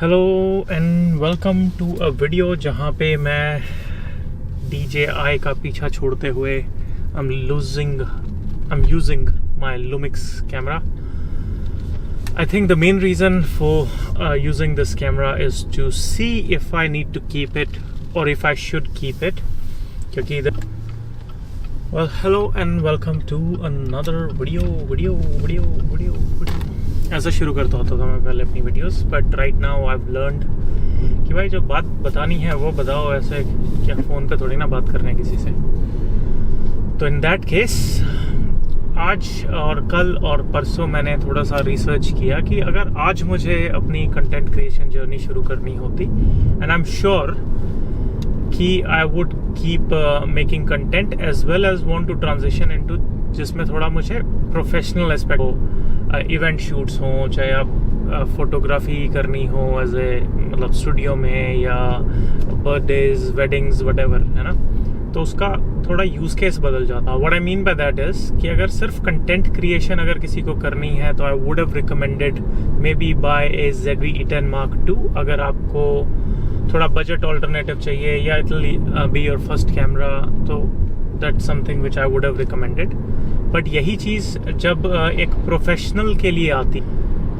Hello and welcome to a video जहाँ पे मैं DJI का पीछा छोड़ते हुए I'm using my Lumix camera. I think the main reason for using this camera is to see if I need to keep it or if I should keep it. क्योंकि well, hello and welcome to another video. ऐसा शुरू करता होता था मैं पहले अपनी videos, but right now I have learned कि भाई जो बात बतानी है वो बताओ, ऐसे क्या फ़ोन पे थोड़ी ना बात करना है किसी से। तो इन दैट केस आज और कल और परसों मैंने थोड़ा सा रिसर्च किया कि अगर आज मुझे अपनी कंटेंट क्रिएशन जर्नी शुरू करनी होती, एंड आई एम श्योर कि I would keep making content as well as want to transition into जिसमें थोड़ा मुझे प्रोफेशनल एस्पेक्ट हो, इवेंट शूट्स हों, चाहे आप फोटोग्राफी करनी हो एज ए मतलब स्टूडियो में या बर्थडेज वेडिंग्स वटेवर, है ना। तो उसका थोड़ा यूज़ केस बदल जाता है। What I mean by that is कि अगर सिर्फ कंटेंट क्रिएशन अगर किसी को करनी है तो I would have recommended maybe buy a ZV-E10 Mark II। अगर आपको थोड़ा बजट ऑल्टरनेटिव चाहिए या it will be your first camera, तो that's something which I would have recommended. But यही चीज़ जब एक प्रोफेशनल के लिए आती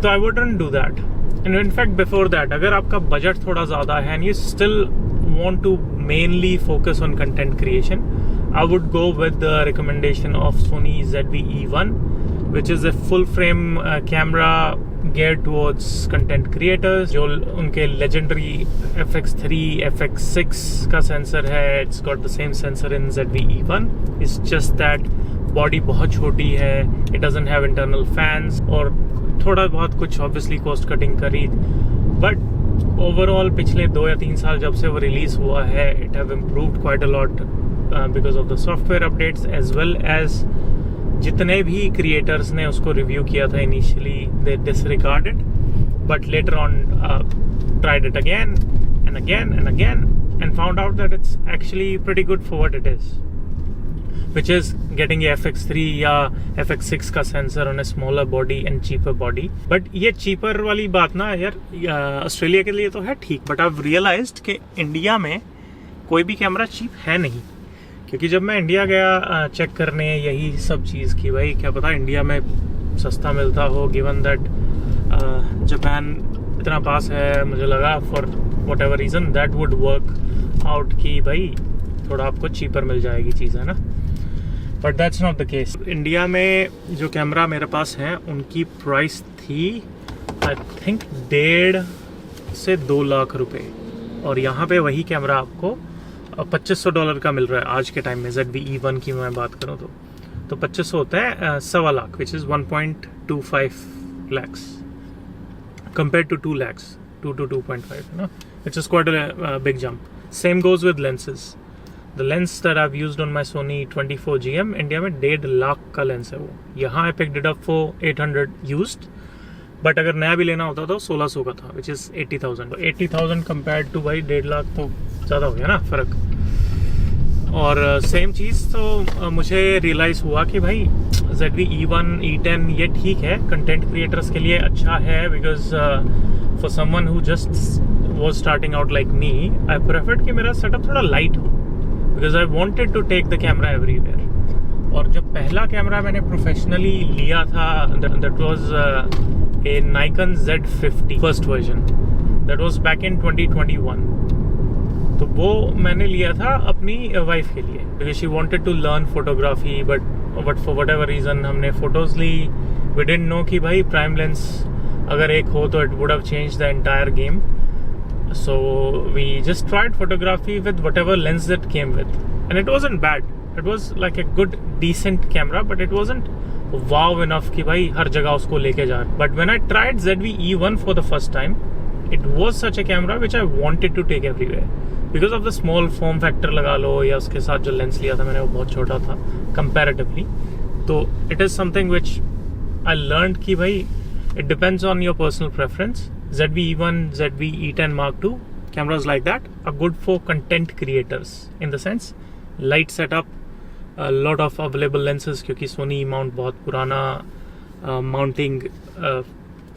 तो I wouldn't do that. And in fact before that, अगर आपका बजट थोड़ा ज़्यादा है and you still want to mainly focus on content creation, I would go with the recommendation of Sony ZV-E1, which is a full frame camera geared towards content creators. जो उनके legendary FX3 FX6 का sensor है, it's got the same sensor in ZV-E1. It's just that body बहुत छोटी है, it doesn't have internal fans और थोड़ा बहुत कुछ obviously cost cutting करी, but ओवरऑल पिछले 2 या 3 साल जब से वो रिलीज हुआ है, it have improved quite a lot because of the software updates as well as जितने भी क्रिएटर्स ने उसको रिव्यू किया था initially they disregarded, but later on tried it again and found out that it's actually pretty good for what it is, which is getting a FX3 या FX6 का sensor on a smaller body and cheaper body. But ये cheaper वाली बात ना यार Australia के लिए तो है ठीक, but I've realized कि इंडिया में कोई भी कैमरा चीप है नहीं। क्योंकि जब मैं इंडिया गया चेक करने यही सब चीज़ की, भाई क्या पता इंडिया में सस्ता मिलता हो, गिवन दैट जापान इतना पास है, मुझे लगा for whatever reason that would work out कि भाई थोड़ा आपको चीपर मिल जाएगी चीज़, है ना। But that's not the case. India में जो कैमरा मेरे पास हैं उनकी प्राइस थी आई थिंक 1.5 से 2 लाख रुपए, और यहाँ पे वही कैमरा आपको $2500 का मिल रहा है आज के टाइम में। ZV-E1 की मैं बात करूँ तो 2500 होता है 1.25 lakh, which is 1.25 lakhs compare to 2 lakhs, 2 to 2.5, है ना, which is quite a big jump. Same goes with lenses. The lens that I've used on my Sony 24GM India में 1.5 लाख का लेंस है वो। यहाँ I picked it up for 800 used, but अगर नया भी लेना होता तो 1600 का था, which is 80,000। 80,000 compared to भाई 1.5 लाख तो ज़्यादा हो गया ना फ़र्क। और सेम चीज़ तो मुझे रियलाइज़ हुआ कि भाई ZV-E1 E10 ये ठीक है, कंटेंट क्रिएटर्स के लिए अच्छा है, because for someone who just was starting out like me, I preferred कि मेरा सेटअप थोड़ा लाइट हो, because I wanted to take the camera everywhere. और जब पहला कैमरा मैंने प्रोफेशनली लिया था that was a Nikon Z50 first version, that was back in 2021। तो वो मैंने लिया था अपनी वाइफ के लिए, because she wanted to learn photography, but for whatever reason हमने फ़ोटोज़ ली। वी डिडंट नो कि भाई प्राइम लेंस अगर एक हो तो it would have change the entire game. So we just tried photography with whatever lens that came with, and it wasn't bad. It was like a good, decent camera, but it wasn't wow enough कि भाई हर जगह उसको लेके जा। But when I tried ZV-E1 for the first time, it was such a camera which I wanted to take everywhere because of the small form factor लगा लो, या उसके साथ जो लेंस लिया था मैंने वो बहुत छोटा था comparatively। तो it is something which I learned कि भाई it depends on your personal preference. ZV-E1, ZV-E10 Mark II cameras like that are good for content creators in the sense light setup, a lot of available lenses, क्योंकि Sony mount बहुत पुराना mounting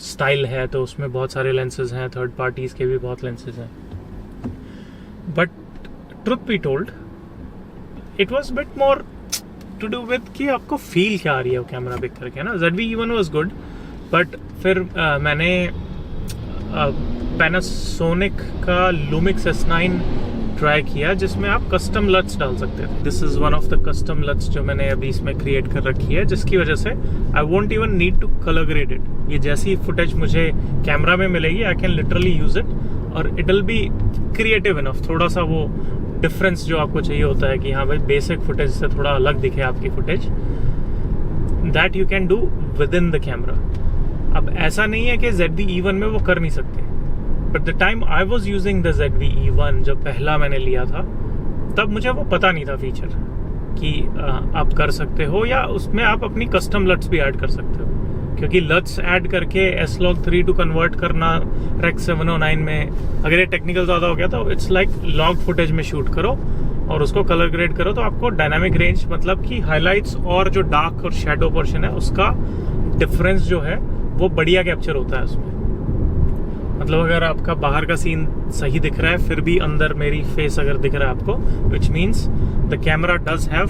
style है तो उसमें बहुत सारे lenses हैं, third parties के भी बहुत लेंसेज हैं, but truth be told it was bit more to do with कि आपको फील क्या आ रही है वो कैमरा पिक करके ना। ZV-E1 वॉज गुड, बट फिर मैंने पैनासोनिक का लूमिक्स S9 ट्राई किया जिसमें आप कस्टम लट्स डाल सकते थे। This is one of the custom LUTs जो मैंने अभी इसमें क्रिएट कर रखी है, जिसकी वजह से I won't even need to colour grade it. ये जैसी फुटेज मुझे कैमरा में मिलेगी I can literally use it और it will be creative enough. थोड़ा सा वो डिफरेंस जो आपको चाहिए होता है कि हाँ भाई बेसिक फुटेज से थोड़ा अलग दिखे आपकी footage, that you can do with in the camera. अब ऐसा नहीं है कि ZV-E1 में वो कर नहीं सकते, but the time I was using the ZV-E1 जब पहला मैंने लिया था तब मुझे वो पता नहीं था फीचर कि आप कर सकते हो या उसमें आप अपनी कस्टम लट्स भी ऐड कर सकते हो, क्योंकि लट्स ऐड करके S-Log3 टू कन्वर्ट करना Rec 709 में, अगर ये टेक्निकल ज़्यादा हो गया तो इट्स लाइक लॉग फुटेज में शूट करो और उसको कलर ग्रेड करो तो आपको डायनामिक रेंज, मतलब कि हाइलाइट्स और जो डार्क और शेडो पोर्शन है उसका डिफरेंस जो है वो बढ़िया कैप्चर होता है उसमें। मतलब अगर आपका बाहर का सीन सही दिख रहा है फिर भी अंदर मेरी फेस अगर दिख रहा है आपको, which means the camera does have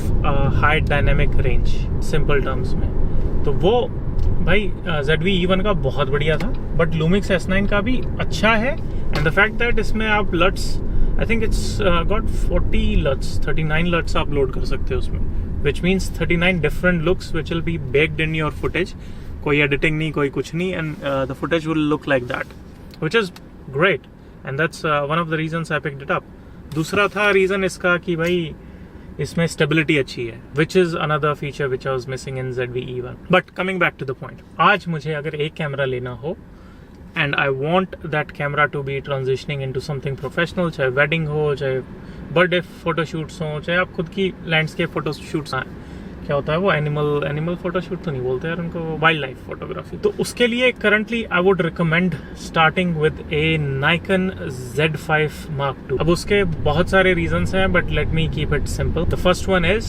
high dynamic range simple terms में। तो वो भाई ZV-E1 का बहुत बढ़िया था, बट लूमिक्स S9 का भी अच्छा है। एंड द फैक्ट दैट इसमें आप LUTs, I think it's got 40 LUTs, 39 LUTs आप लोड कर सकते हो उसमें, which means 39 different looks which will be baked in your footage. कोई एडिटिंग नहीं, कोई कुछ नहीं, and the footage will look like that, which is great, and that's one of the reasons I picked it up. दूसरा था reason इसका कि भाई इसमें स्टेबिलिटी अच्छी है, which is another feature which I was missing in ZV-E1. But coming back to the point, आज मुझे अगर एक कैमरा लेना हो and I want that camera to be transitioning into something professional, चाहे वेडिंग हो, चाहे बर्थडे फोटोशूट्स हो, चाहे आप खुद की लैंडस्केप फोटोशूट्स, क्या होता है वो एनिमल फोटोशूट तो नहीं बोलते यार उनको, वाइल्ड लाइफ फोटोग्राफी, तो उसके लिए currently I would recommend starting with A Nikon Z5 Mark II। अब उसके बहुत सारे रीजंस हैं, but let me keep it simple. The first one is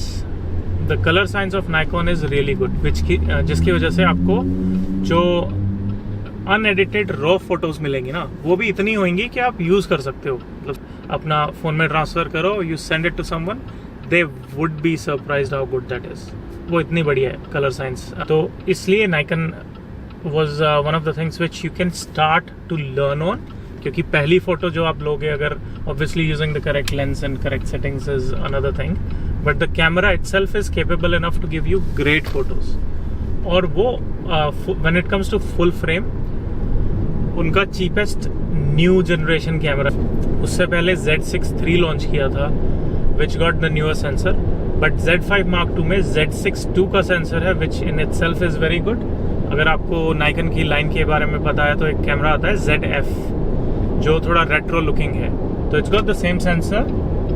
the colour science of Nikon is really good, जिसकी वजह से आपको जो अनएडिटेड रॉ फोटोज मिलेंगी ना वो भी इतनी होंगी कि आप यूज कर सकते हो, मतलब अपना फोन में ट्रांसफर करो, you send it to someone, they would be surprised how good that is। वो इतनी बढ़िया है कलर साइंस। तो इसलिए Nikon was one of the things which you can start to learn on, क्योंकि पहली फोटो जो आप लोगे, अगर obviously using the correct lens and correct settings is another thing, but the camera itself is capable enough to give you great photos। और वो when it comes to full frame, उनका cheapest new generation camera, उससे पहले Z6 III launch किया था which got the newer sensor, but Z5 Mark II में Z6 II का sensor है which in itself is very good। अगर आपको Nikon की लाइन के बारे में पता है तो एक कैमरा आता है ZF जो थोड़ा रेट्रो लुकिंग है, तो it's got the same sensor,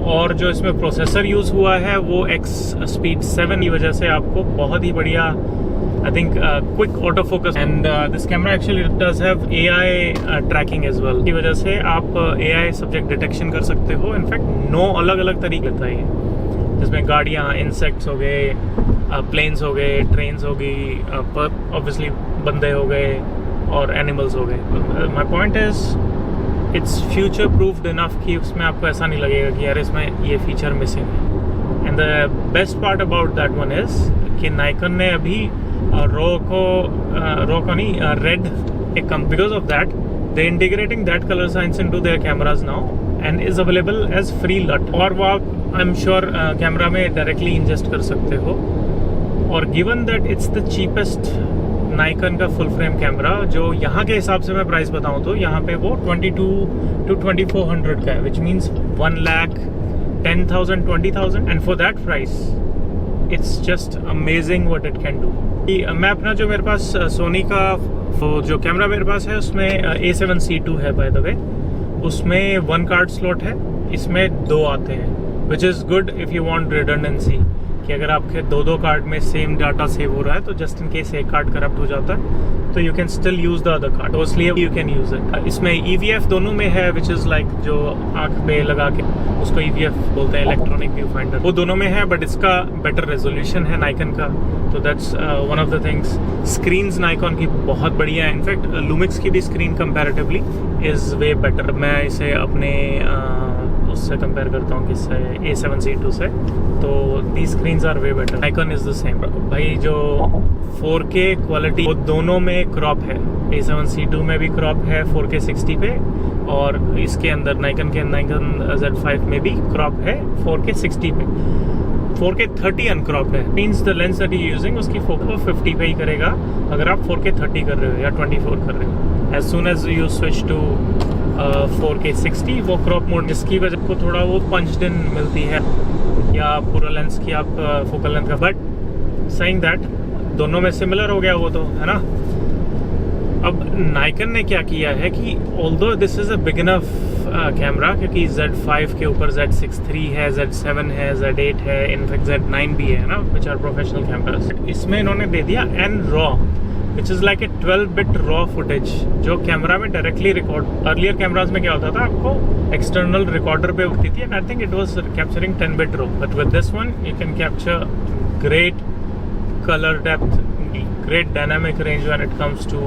और जो इसमें प्रोसेसर यूज हुआ है वो X-Speed 7 की वजह से आपको बहुत ही बढ़िया, I think quick auto focus, and this camera actually does have AI tracking as well, की वजह से आप AI सब्जेक्ट डिटेक्शन कर सकते हो। इनफैक्ट 9 अलग अलग तरीके का है, जिसमें गाड़ियाँ, इंसेक्ट्स हो गए, प्लेन्स हो गए, ट्रेन्स हो गई, ऑब्वियसली बंदे हो गए और एनिमल्स हो गए। My point is its future proofed enough कि उसमें आपको ऐसा नहीं लगेगा कि यार इसमें ये फीचर मिसिंग है। And the best part about that one is कि Nikon ने अभी रो को नहीं रेड एक कम, because of that they integrating that colour science into their cameras now and is available as free LUT, और वो आप आई एम श्योर कैमरा में डायरेक्टली इंजेस्ट कर सकते हो। और given that it's the cheapest Nikon का फुल फ्रेम कैमरा, जो यहाँ के हिसाब से मैं प्राइस बताऊँ तो यहाँ पे वो 2200 to 2400 का है, which means 1,10,000 20,000, and for that price it's just amazing what it can do. मैं अपना जो मेरे पास सोनी का जो कैमरा मेरे पास है उसमें A7C II है बाय द वे, उसमें 1 कार्ड स्लॉट है, इसमें 2 आते हैं, which is good if you want redundancy, कि अगर आपके दो कार्ड में सेम डाटा सेव हो रहा है तो जस्ट इन केस एक कार्ड करप्ट हो जाता है तो you can still use the other card, तो इसलिए यू कैन यूज इट। इसमें EVF दोनों में है, विच इज लाइक जो आंख पे लगा के उसको EVF बोलते हैं, इलेक्ट्रॉनिक व्यू फाइंडर, वो दोनों में है, बट इसका बेटर रेजोल्यूशन है नाइकन का, तो that's one of the things. Screens Nikon की बहुत बढ़िया है, इनफैक्ट लुमिक्स की भी screen comparatively is way better. मैं इसे अपने उससे कंपेयर करता हूँ किससे, A7C2 से, तो the screens are way better. Nikon is the same. भाई जो 4K क्वालिटी वो दोनों में क्रॉप है, A7C2 में भी क्रॉप है 4K 60 पे, और इसके अंदर नाइकन Z5 में भी क्रॉप है 4K 60 पे। 4K 30 अनक्रॉप्ड है, means the lens that you using उसकी फोकस 50 पे ही करेगा अगर आप 4K 30 कर रहे हो या 24 कर रहे हो। As soon as you switch to 4K 60 वो क्रॉप मोड, जिसकी वजह को थोड़ा वो पंच इन मिलती है, या पूरा लेंस की आप फोकल लेंथ का, बट सेइंग दैट दोनों में सिमिलर हो गया वो तो, है ना। अब नाइकन ने क्या किया है कि although this is a big enough camera, क्योंकि Z5 के ऊपर Z6 III है, Z7 है, Z8 है, इनफैक्ट Z9 भी है ना, विच आर प्रोफेशनल कैमरास। इसमें इन्होंने दे दिया NRAW, which is like a 12-bit raw footage, जो कैमरा में डायरेक्टली रिकॉर्ड। अर्लियर कैमराज में क्या होता था, आपको एक्सटर्नल रिकॉर्डर पे उठती थी, and I think it was capturing 10-bit raw, but with this one you can capture great colour depth, great dynamic range when it comes to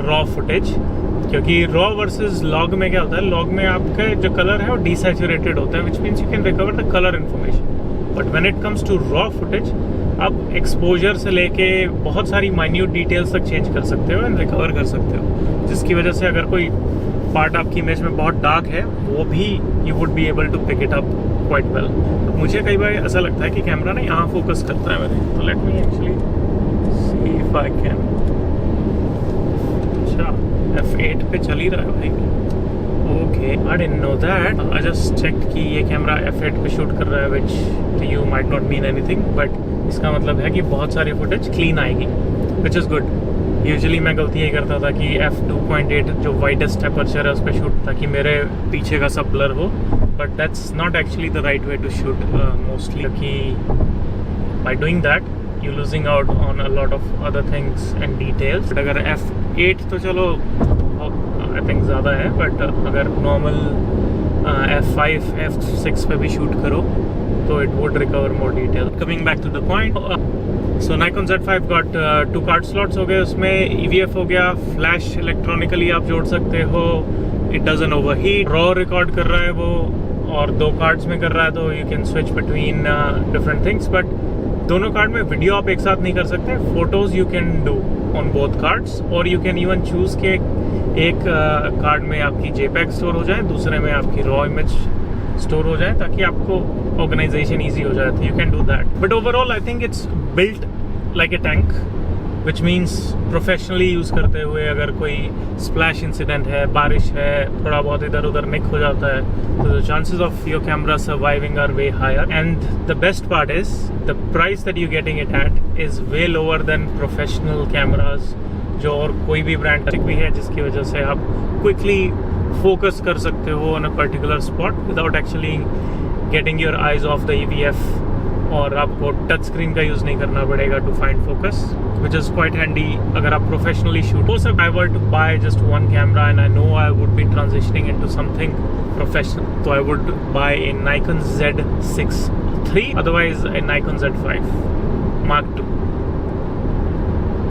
raw footage. क्योंकि raw versus log में क्या होता है, log में आपका जो colour है वो डिसैचुरेटेड होता है, which means you can recover the colour information, but when it comes to raw footage आप एक्सपोजर से लेके बहुत सारी माइन्यूट डिटेल्स तक चेंज कर सकते हो एंड रिकवर कर सकते हो, जिसकी वजह से अगर कोई पार्ट आपकी इमेज में बहुत डार्क है वो भी you would be able to pick it up quite well. मुझे कई बार ऐसा लगता है कि कैमरा ना यहाँ फोकस करता है मेरे, तो let me actually see if I can. अच्छा F8 पे चल ही रहा है भाई, okay, I didn't know that. I just checked कि ये कैमरा F8 पे शूट कर रहा है, which you might not mean anything, but इसका मतलब है कि बहुत सारी फुटेज क्लीन आएगी, विच इज़ गुड। यूजुअली मैं गलती यही करता था कि F2.8 जो वाइडेस्ट अपर्चर है उस पर शूट, ताकि मेरे पीछे का सब ब्लर हो, but that's not actually the right way to shoot mostly, क्योंकि by doing that you losing out on a lot of other things and details. But अगर F8 तो चलो आई थिंक ज़्यादा है, बट अगर नॉर्मल F5 F6 पे भी shoot करो तो it would recover more detail. Coming back to the point, so Nikon Z5 got 2 card slots हो गए, उसमें EVF हो गया, फ्लैश इलेक्ट्रॉनिकली आप जोड़ सकते हो, it doesn't overheat, raw record कर रहा है वो, और 2 कार्ड्स में कर रहा है, तो you can switch between different things, but दोनों कार्ड में वीडियो आप एक साथ नहीं कर सकते। Photos you can do on both cards, और यू कैन इवन चूज के एक कार्ड में आपकी JPEG स्टोर हो जाए, दूसरे में आपकी रॉ इमेज स्टोर हो जाए, ताकि आपको ऑर्गेनाइजेशन ईजी हो जाए, तो you can do that. But overall I think it's built like a tank, which means professionally use करते हुए अगर कोई स्प्लैश इंसिडेंट है, बारिश है, थोड़ा बहुत इधर उधर निक हो जाता है, तो the chances of your camera surviving are way higher. And the best part is the price that you getting it at is way lower than professional cameras, जो और कोई भी ब्रांड भी है, जिसकी वजह से आप क्विकली फोकस कर सकते हो on a particular spot without actually getting your eyes of the EVF, और आपको टच स्क्रीन का यूज़ नहीं करना पड़ेगा to find focus, which is quite handy अगर आप प्रोफेशनली शूट हो। So I were to buy just one camera and I know I would be transitioning into something professional, तो I would buy a Nikon Z6 III, otherwise a Nikon Z5 Mark II.